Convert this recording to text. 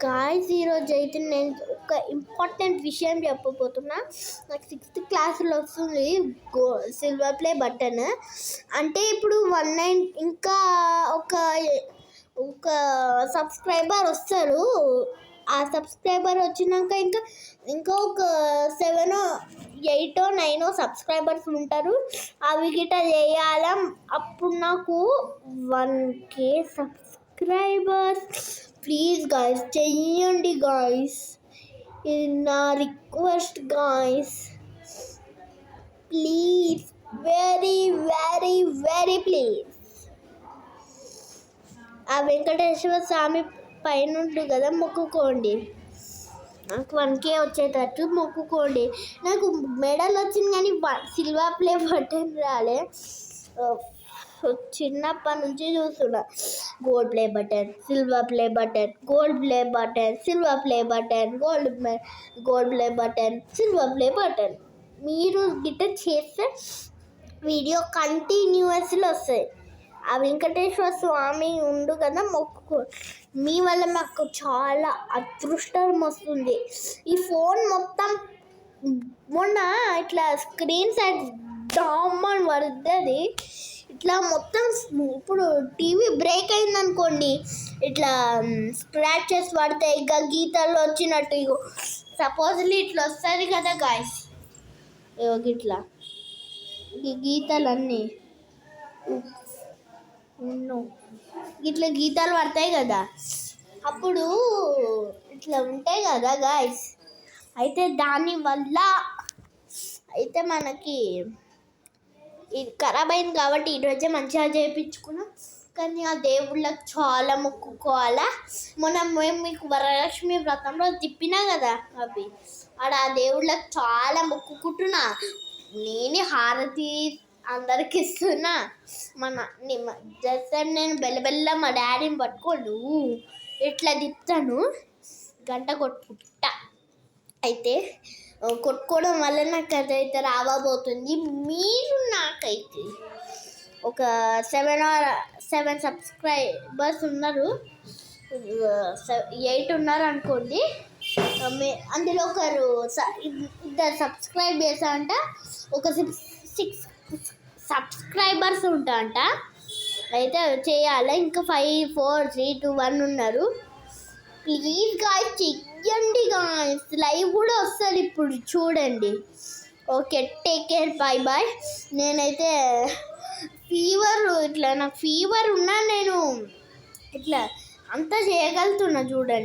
Guys ఈరోజు అయితే నేను ఒక ఇంపార్టెంట్ విషయం చెప్పబోతున్నా. నాకు 6th క్లాస్లో వస్తుంది సిల్వర్ ప్లే బటన్. అంటే ఇప్పుడు 19 ఇంకా ఒక ఒక సబ్స్క్రైబర్ వస్తారు. ఆ సబ్స్క్రైబర్ వచ్చినాక ఇంకా ఒక 7 8 9 సబ్స్క్రైబర్స్ ఉంటారు. అవి గిట్ట చేయాల. అప్పుడు నాకు 1K సబ్స్క్రైబర్స్. ప్లీజ్ గాయస్ చెయ్యండి గాయస్, ఇది నా request guys. Please, very very very please. ఆ వెంకటేశ్వర స్వామి పైన ఉంటుంది కదా, మొక్కుకోండి. నాకు 1K వచ్చేటట్టు మొక్కుకోండి. నాకు మెడల్ వచ్చింది కానీ సిల్వర్ ప్లే బటన్ రాలే. చిన్నప్పటి నుంచి చూస్తున్నా gold play button, silver play button, gold play button, silver play button, gold play button, silver play button. మీరు గిట్ట చేస్తే వీడియో కంటిన్యూస్లో వస్తాయి. ఆ వెంకటేశ్వర స్వామి ఉండు కదా, మొక్కుకో. మీ వల్ల మాకు చాలా అదృష్టం వస్తుంది. ఈ ఫోన్ మొత్తం మొన్న ఇట్లా స్క్రీన్ సైడ్ డామ్ అని పడుతుంది. ఇట్లా మొత్తం ఇప్పుడు టీవీ బ్రేక్ అయిందనుకోండి, ఇట్లా స్క్రాచెస్ పడతాయి. ఇంకా గీతలు వచ్చినట్టు ఇగో సపోజ్లీ ఇట్లా వస్తుంది కదా గాయస్, ఇట్లా ఈ గీతలన్నీ ఇట్లా గీతలు పడతాయి కదా, అప్పుడు ఇట్లా ఉంటాయి కదా గాయస్. అయితే దానివల్ల అయితే మనకి ఇది ఖరాబ్ అయింది కాబట్టి ఈరోజే మంచిగా చేయించుకున్నాం. కానీ ఆ దేవుళ్ళకి చాలా మొక్కుకోవాలా. మేము మీకు వరలక్ష్మి వ్రతంలో తిప్పినా కదా, అవి ఆడ ఆ దేవుళ్ళకి చాలా మొక్కుకుంటున్నా. నేనే హారతి అందరికి ఇస్తున్నా. జస్ట్ నేను బెల్ల మా డాడీని పట్టుకోండు ఇట్లా తిప్పుతాను, గంట కొట్టుకుంటా. అయితే కొట్టుకోవడం వల్ల నాకు అదైతే రావబోతుంది. మీరు నాకైతే ఒక 7 సబ్స్క్రైబర్స్ ఉన్నారు, 8 ఉన్నారు అనుకోండి. అందులో ఇద్దరు సబ్స్క్రైబ్ చేశారంట, ఒక 6 సబ్స్క్రైబర్స్ ఉంటారంట. అయితే చేయాలి. ఇంకా 5 4 3 2 1 ఉన్నారు. ప్లీజ్ గాయస్ చెయ్యండి గాయస్. లైవ్ కూడా వస్తుంది ఇప్పుడు చూడండి. Okay, take care, bye bye. నేనైతే నాకు ఫీవర్ ఉన్నా నేను ఇట్లా అంతా చేయగలుగుతున్నా చూడండి.